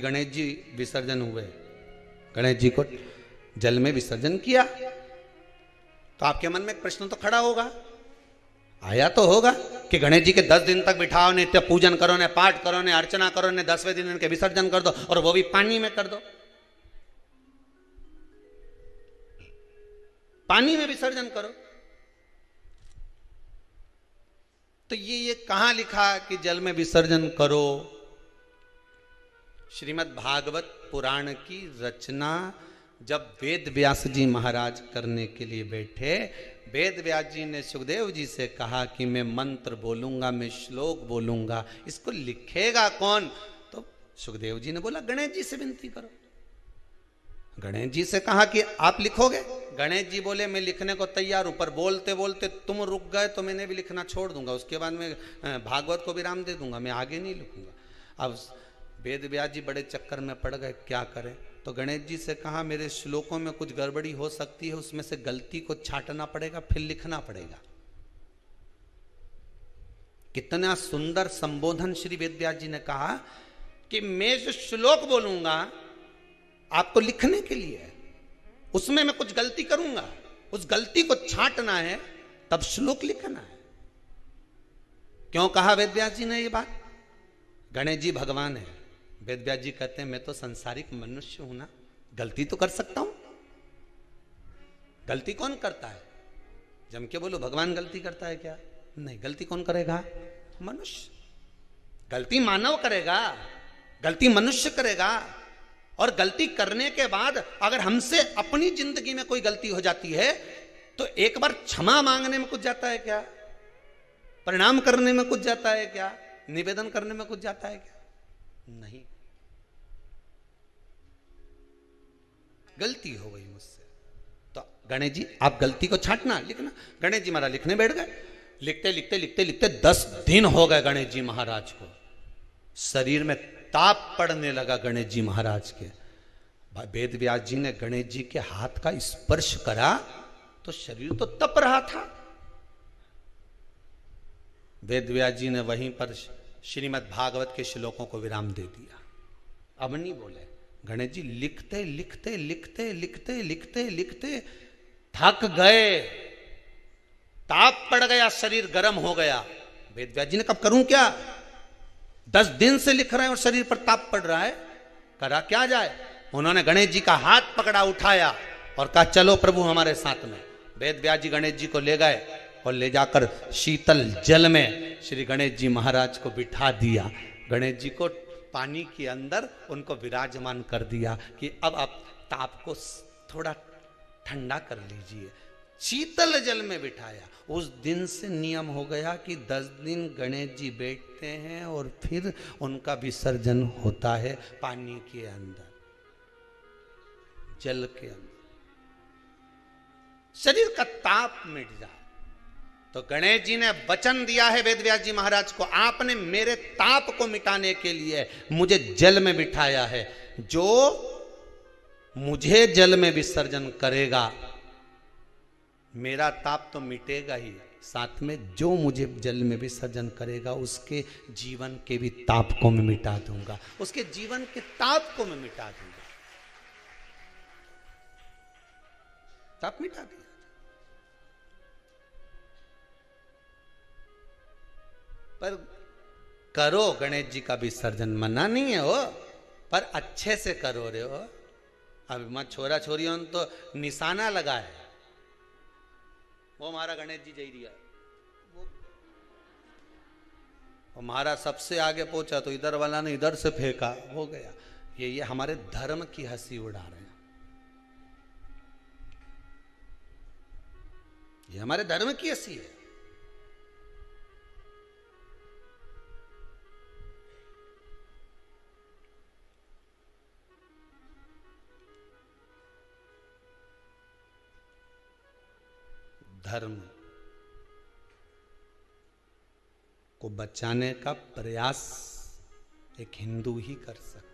गणेश जी विसर्जन हुए, गणेश जी को जल में विसर्जन किया, तो आपके मन में एक प्रश्न तो खड़ा होगा, आया तो होगा कि गणेश जी के 10 दिन तक बिठाओ, नित्य पूजन करो, ने पाठ करो, ने अर्चना करो, ने 10वें दिन इनके विसर्जन कर दो, और वो भी पानी में कर दो, पानी में विसर्जन करो। तो ये कहां लिखा कि जल में विसर्जन करो? श्रीमद् भागवत पुराण की रचना जब वेद व्यास जी महाराज करने के लिए बैठे, वेद व्यास जी ने सुखदेव जी से कहा कि मैं मंत्र बोलूंगा, मैं श्लोक बोलूंगा, इसको लिखेगा कौन? तो सुखदेव जी ने बोला गणेश जी से विनती करो। गणेश जी से कहा कि आप लिखोगे? गणेश जी बोले मैं लिखने को तैयार हूं, पर बोलते बोलते तुम रुक गए तो मैंने भी लिखना छोड़ दूंगा, उसके बाद मैं भागवत को विराम दे दूंगा, मैं आगे नहीं लिखूंगा। अब वेद व्यास जी बड़े चक्कर में पड़ गए, क्या करें? तो गणेश जी से कहा मेरे श्लोकों में कुछ गड़बड़ी हो सकती है, उसमें से गलती को छांटना पड़ेगा, फिर लिखना पड़ेगा। कितना सुंदर संबोधन श्री वेद व्यास जी ने कहा कि मैं जो श्लोक बोलूंगा आपको लिखने के लिए है, उसमें मैं कुछ गलती करूंगा, उस गलती को छांटना है, तब श्लोक लिखना है। क्यों कहा वेद व्यास जी ने ये बात? गणेश जी भगवान है, वेद व्यास जी कहते हैं मैं तो संसारिक मनुष्य हूं ना, गलती तो कर सकता हूं। गलती कौन करता है? जम के बोलो भगवान गलती करता है क्या? नहीं, गलती कौन करेगा? मनुष्य। गलती मानव करेगा, गलती मनुष्य करेगा। और गलती करने के बाद अगर हमसे अपनी जिंदगी में कोई गलती हो जाती है तो एक बार क्षमा मांगने में कुछ जाता है क्या? प्रणाम करने में कुछ जाता है क्या? निवेदन करने में कुछ जाता है क्या? नहीं। गलती हो गई मुझसे, तो गणेश जी आप गलती को छांटना, लिखना। गणेश जी महाराज लिखने बैठ गए, लिखते लिखते लिखते लिखते 10 दिन हो गए गणेश जी महाराज को। शरीर में ताप पड़ने लगा गणेश जी महाराज के। वेद व्यास जी ने गणेश जी के हाथ का स्पर्श करा तो शरीर तो तप रहा था। वेद व्यास जी ने वहीं पर श्रीमद् भागवत के श्लोकों को विराम दे दिया, अब नहीं बोले। गणेश जी लिखते लिखते लिखते लिखते लिखते लिखते थक गए, ताप पड़ गया, शरीर गर्म हो गया। वेद व्यास जी ने कब करूं क्या? 10 दिन से लिख रहे हैं और शरीर पर ताप पड़ रहा है, करा क्या जाए? उन्होंने गणेश जी का हाथ पकड़ा, उठाया और कहा चलो प्रभु हमारे साथ में। वेद व्यास जी गणेश जी को ले गए और ले जाकर शीतल जल में श्री गणेश जी महाराज को बिठा दिया। गणेश जी को पानी के अंदर उनको विराजमान कर दिया कि अब आप ताप को थोड़ा ठंडा कर लीजिए। शीतल जल में बिठाया। उस दिन से नियम हो गया कि 10 दिन गणेश जी बैठते हैं और फिर उनका विसर्जन होता है पानी के अंदर, जल के अंदर, शरीर का ताप मिट जाए। तो गणेश जी ने वचन दिया है वेद व्यास जी महाराज को, आपने मेरे ताप को मिटाने के लिए मुझे जल में बिठाया है। जो मुझे जल में विसर्जन करेगा मेरा ताप तो मिटेगा ही, साथ में जो मुझे जल में विसर्जन करेगा उसके जीवन के भी ताप को मैं मिटा दूंगा, उसके जीवन के ताप को मैं मिटा दूंगा। ताप मिटा दिया। पर करो गणेश जी का विसर्जन, मना नहीं है हो, पर अच्छे से करो रे हो। अब मैं छोरा छोरियों ने तो निशाना लगाए, वो हमारा गणेश जी जई रिया, वो हमारा सबसे आगे पहुंचा तो इधर वाला ने इधर से फेंका, हो गया। ये हमारे धर्म की हंसी उड़ा रहे हैं, ये हमारे धर्म की हंसी है। धर्म को बचाने का प्रयास एक हिंदू ही कर सकता।